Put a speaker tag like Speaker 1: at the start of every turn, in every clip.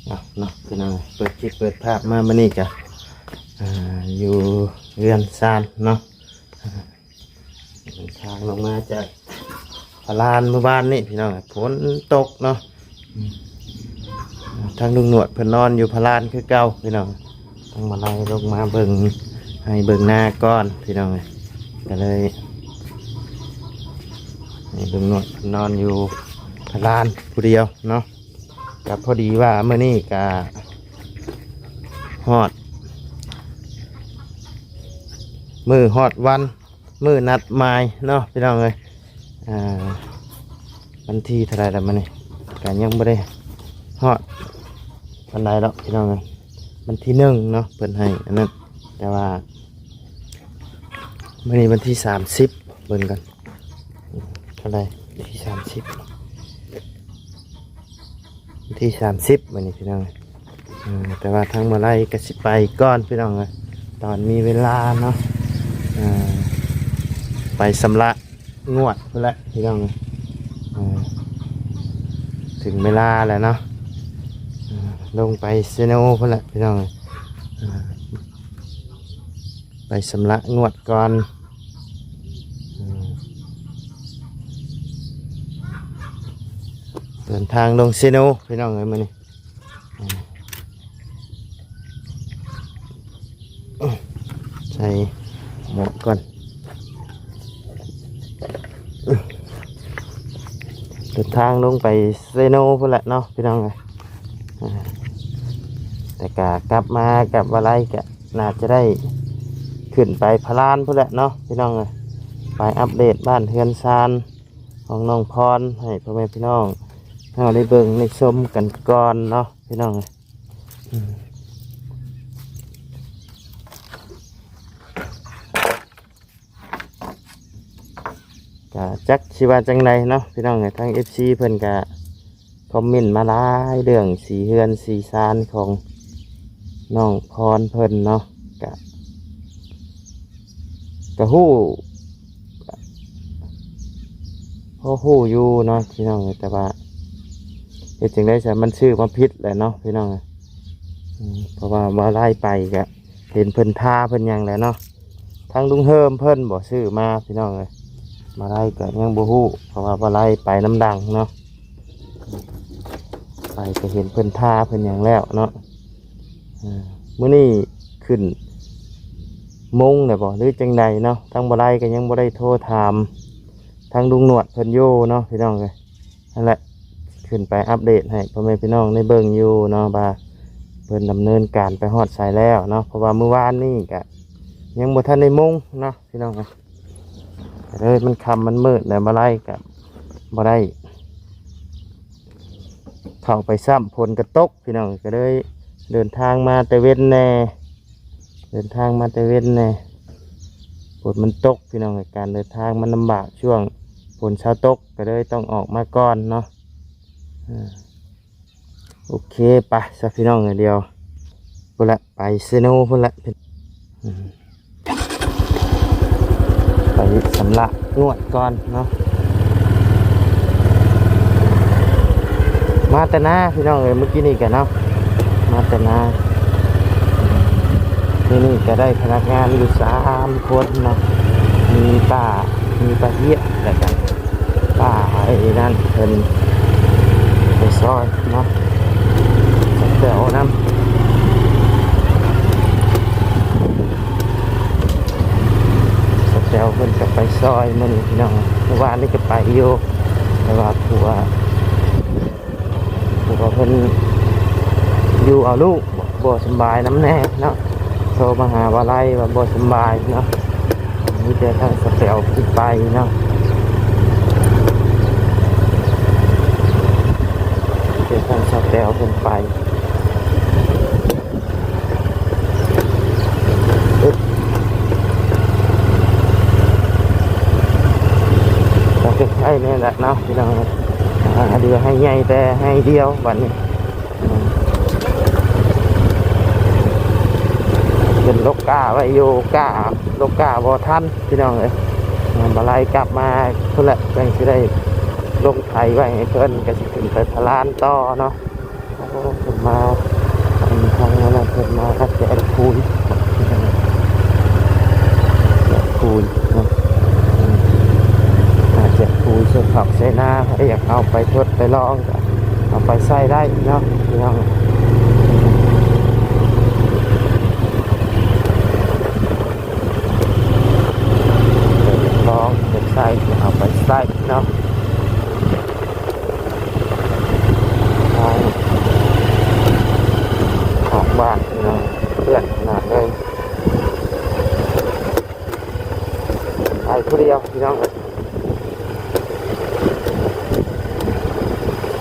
Speaker 1: เนาะพี่น้องเปิดคลิปเปิดภาพมามื้อนี้จ้ะอยู่เรือนซานเนาะทางลงมาจากพลานเมื่อวานนี่พี่น้องฝนตกเนาะทางลุงหนวดเพิ่นนอนอยู่พลานคือเก่าพี่น้องต้องมาไล่ลงมาเบิ่งให้เบิ่งหน้าก้อนพี่น้องก็เลยให้ลุงหนวดนอนอยู่พลานผู้เดียวเนาะกับพอดีว่าเมื่อนี้กะฮอดมือฮอดวันมือนัดหมายเนาะพี่น้องเลยวันที่เท่าไรแล้วมันนี่การยังไม่ได้ฮอดวันใดแล้วพี่น้องเลยวันที่1เนาะเปิดให้อันนั้นแต่ว่าเมื่อนี้วันที่30เบิ่งกันเท่าไรที่30วันที่30วันนี้พี่น้องแต่ว่าทั้งมาไล่กระสิไปก้อนพี่น้องเลยตอนมีเวลาเนาะไปสำระงวดเพื่อละพี่น้องถึงเวลาแล้วเนาะลงไปเซโนเพื่อละพี่น้องไปสำระงวดก่อนเดินทางลงเซโนพี่น้องเลยมานี่ใส่หมวกก่อนเดินทางลงไปเซโนพุ่นแหละเนาะพี่น้องเลยแต่กลับมากับอะไรกะน่าจะได้ขึ้นไปพลานพุ่นแหละเนาะพี่น้องเลยไปอัปเดตบ้านเฮือนซานของน้องพรให้พ่อแม่พี่น้องเราได้เบิ่งในชมกันก่อนเนาะพี่น้องเลยจักชีวาจังใดเนาะพี่น้องทาง FC เพิ่นกะคอมเมนต์มาหลายเรื่องสีเฮือนสีซานของน้องพรเพิ่นเนาะกะฮู้พอฮู้อยู่เนาะพี่น้องแต่ว่าเฮ็ดจังได๋ซะมันชื่อมาผิดแหละเนาะพี่น้องเพราะว่าบ่ไล่ไปกะเห็นเพิ่นท่าเพิ่นหยังแหละเนาะทางลุงเฮิมเพิ่นบ่ซื้อมาพี่น้องมาไล่ก็ยังบ่ฮู้เพราะว่ามาไล่ไปน้ำดังเนาะไปก็เห็นเพิ่นท่าเพิ่นอย่างแล้วเนาะมื้อนี้ขึ้นมงเนี่ยบ่หรือจังใดเนาะทางบ่ไล่ก็ยังบ่ได้โทรถามทางลุงหนวดเพิ่นอยู่เนาะพี่น้องเลยนั่นแหละขึ้นไปอัปเดตให้พ่อแม่พี่น้องในเบิ่งอยู่เนาะว่าเพิ่นดำเนินการไปฮอดสายแล้วเนาะเพราะว่าเมื่อวานนี้ก็ยังบ่ทันได้มงเนาะพี่น้องเลยมันคำมันมืดแล้วมาไล่กับมาได้เข้าไปซ้ำผลกระตกพี่น้องก็เลยเดินทางมาแต่เว้นแน่ฝนมันตกพี่น้องการเดินทางมันลำบากช่วงฝนเช้าตกก็เลยต้องออกมาก่อนเนาะโอเคไปสักพี่น้องเดียวพุ่นละไปเซโนพุ่นละไปสำระนวดก่อนเนาะมาแต่หน้าพี่น้องเมื่อกี้นี่กันเนาะมาแต่หน้านี่ก็ได้พนักงานอยู่3 คนเนาะมีป้าเหี้ยอะไรกันป้าไอ้นั่นเพิ่นไปซอยเนาะแถวน้ำแถวเพิ่นกับไปซอยมันพี่น้องเมื่อวานนี่ก็ไปอยู่แต่ว่าผัวเพิ่นอยู่เอาลูกบ่สบายน้ำแน่เนาะโทรมาหาว่าไรว่าบ่สบายเนาะมีแต่ทางสแตลขึ้นไปเนาะมีแต่ทางสแตลขึ้นไปใช่เนี่ยแหละเนาะพี่น้องเดือให้ใหญ่แต่ให้เดียววันนี้เป็นลกกาไว้อยู่กาลกกาบ่ทันพี่น้องเลยมาไล่กลับมาเพื่อแหละยังจะได้ลงไทยไว้ให้เพิ่นก็สิขึ้นไปพลานต่อเนาะพ เพิ่นมาอันทางนั้นเพิ่นมาคัดแกะคูณแกะคูณเนาะแกะคูณเสื้อผักใส่หน้าใครอยากเอาไปทดไปลองก็เอาไปใส่ได้เนาะพี่น้องลองเก็บใส่เอาไปใส่เนาะออกบ้านเนาะเพื่อนขนาดเลยไปผู้เดียวพี่น้องเลย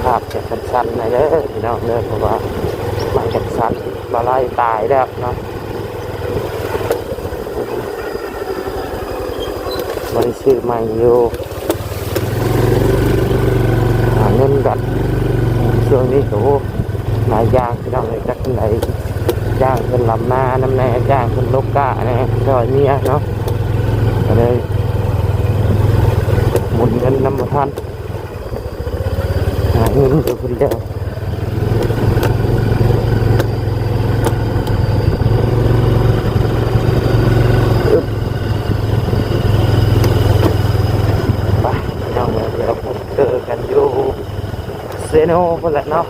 Speaker 1: ภาพจะสั้นๆหน่อยเด้อพี่น้องเด้อเพราะว่ามันจะสั้นมาไล่ตายแล้วเนาะบริชื่อใหม่อยู่หาเงินกันช่วงนี้โหหลายอย่างพี่น้องเลยจักไหนจ้างคนลำหน้าน้ำแน่จ้างคนลกกะแน่ซอยเมียเนาะก็เลยหมุนเงินนำมาทันหาเงินอยู่คนเดียวไปน้องเดี๋ยวผมเจอกันอยู่เซโน่คนแหละเนาะ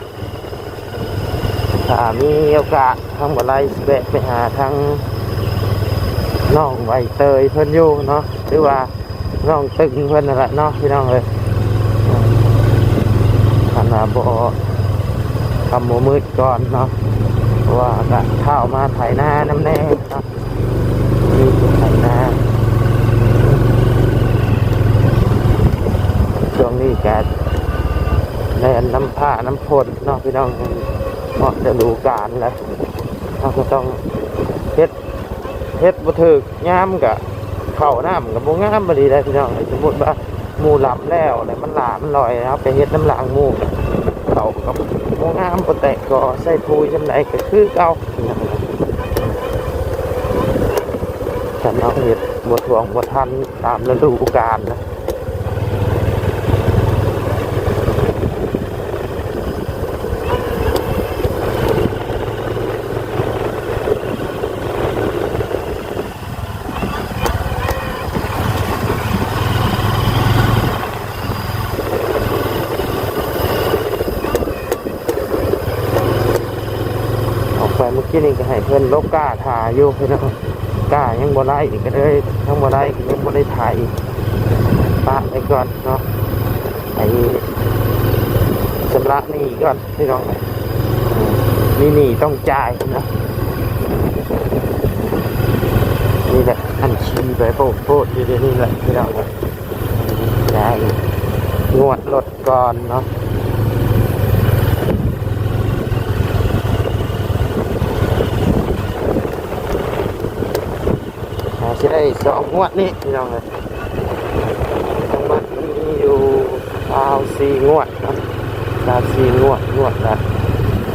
Speaker 1: ถ้ามีโอกาสทำอะไรแวะไปหาทางน้องใบเตยเพิ่นอยู่เนาะหรือว่าน้องตึงเพิ่นนั่นแหละเนาะพี่น้องเลยขนาดบ่ทำโมมืดก่อนเนาะเพราะว่าก็เข้ามาไถนาน้ำแน่เนาะนี่ไถนาช่วงนี้แกในน้ำผ้าน้ำฝนเนาะพี่น้องเหมาะจะดูการแล้วเราก็ต้องเฮ็ดบ่ถึกย่ามกะเข้าน้ำกับบ่งามบ่ดีได้พี่น้องสมมุติว่าหมู่หลับแล้วแล้วมันหลามันลอยนะครับไปเฮ็ดน้ำหลังหมู่เขากับบ่งามบ่แตกก็ใส่ปุ๋ยจังไดก็คือเก่าแต่เราเฮ็ดบ่ถ่วงบ่ทันตามฤดูกาลนะเมื่อกี้นี่ก็ให้เพื่อนลบก้าถ่ายอยู่พี่น้องก้ายังบ่ได้อีกก็เลยทั้งบ่ได้ยังบ่ได้ถ่ายอีกปะไปก่อนเนาะไอ้ชำระหนี้ก่อนพี่น้องมีหนี้ต้องจ่ายนะนี่แหละอันชี้ไปโป๊ะอยู่ในนี่แหละพี่น้องจ่ายงวดรถก่อนเนาะจะได้สองงวดนี้พี่น้องเลยทั้งหมดมีอยู่4 งวดนะ4 งวดละ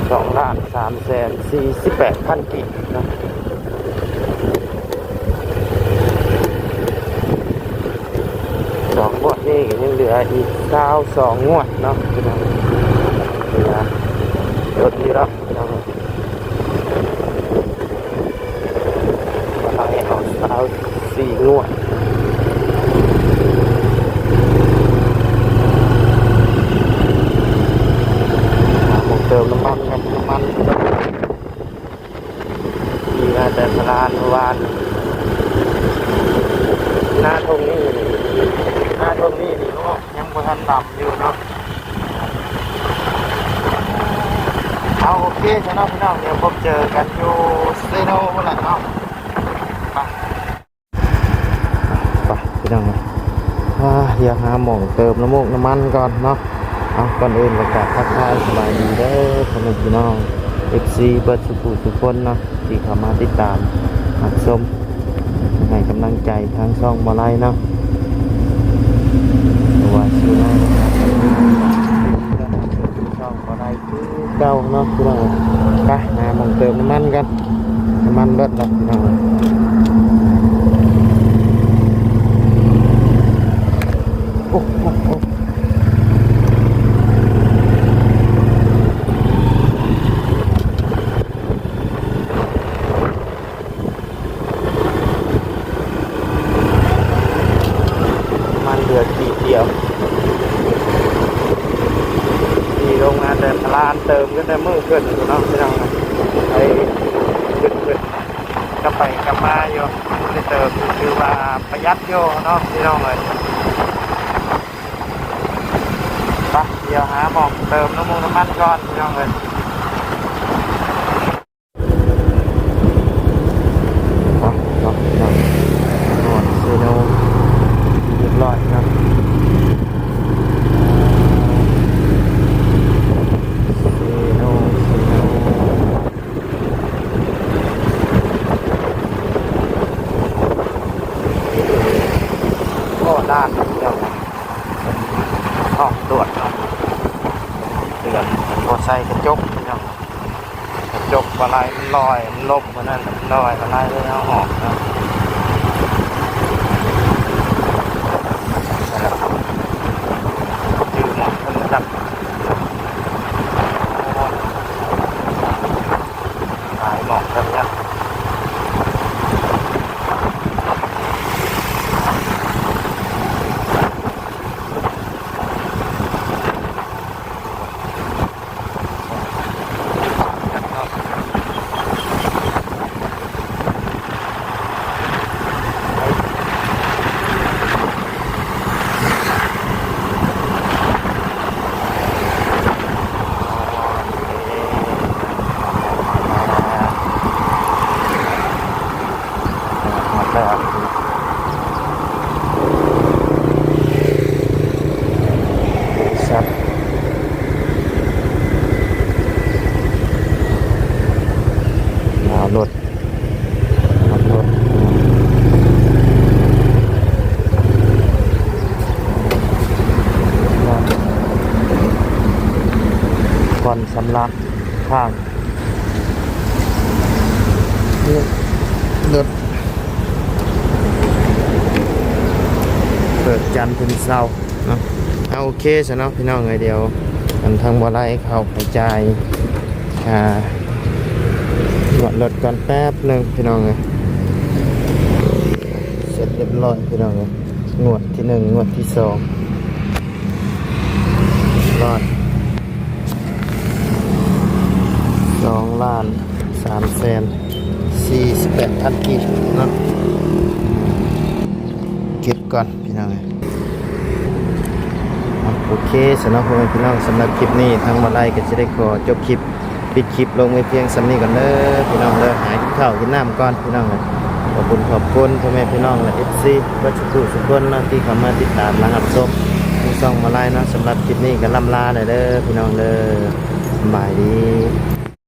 Speaker 1: 2,348,000 กีบนะ2 งวดนี้ยังเหลืออีก92 งวดเนาะพี่น้องเหลือรถที่รับพี่น้องเอา4 งวดผมเติมน้ำมันครับน้ำมันมีมาแต่พลานเมื่อวานหน้าตรงนี้นี่เนาะยังบ่ทันดำอยู่เนาะเอาโอเคสำหรับพี่น้องเดี๋ยวพบเจอกันอยู่เซโน่แหละเนาะไปพี่น้องเดี๋ยวหาหม่องเติมน้ำมันก่อนเนาะเอาก่อนอื่นประกาศทักทายสบายดีเด้อพ่อแม่พี่น้อง FC เบิร์ดทุกคนเนาะที่เข้ามาติดตามรับชมให้กำลังใจทางช่องบ่ไลเนาะตัวชื่อน้องช่องบ่ไลคือเก่าเนาะพี่น้องไปหาหม่องเติมน้ำมันกันน้ำมันเบิดแล้วพี่น้องโอ้ ได้มือขึ้นอยู่เนาะพี่น้องนะไอ้ขึ้นกลับไปกลับมาอยู่ได้เติมคือว่าประหยัดอยู่เนาะพี่น้องเลยไปเดี๋ยวหาหมอกเติมน้ำมันก่อนพี่น้องเลยเนาะพี่น้องนวดเซโนเรียบร้อยครับด้านเดียวห้องตรวจเตือนพอใส่กระจกกระจกอะไรมันลอยมันลบมันนั่นมันลอยอะไรเลยเอาออกนะจืดหมดมันจับหายหมอกกันเนี่ยชัดรถก่อนสำลักข้างรถเปิดจันทร์ถึงเสาร์เนาะเอาโอเคซะเนาะพี่น้องเดียวกันทางบ่อไร่เข้าไปจ่ายหนวดรถก่อนแป๊บหนึ่งพี่น้องเลยเสร็จเรียบร้อยพี่น้องเลยงวดที่หนึ่งงวดที่สองรอด2,348,000 กีบเนาะเก็บก่อนพี่น้องเลยโอเคสำหรับพี่น้องสำหรับคลิปนี้ทางบ่อไร่ก็จะได้ขอจบคลิปปิดคลิปลงไว้เพียงสำนี้ก่อนเด้อพี่น้องเด้อหากินข้าวกินน้ำก่อนพี่น้องเลยขอบคุณพ่อแม่พี่น้องและ FC ก็ทุกคนนะที่เข้ามาติดตามรับชมช่องบ่อไร่เนาะสำหรับคลิปนี้ก็ล่ำลาเลยเด้อพี่น้องเด้อสบายดี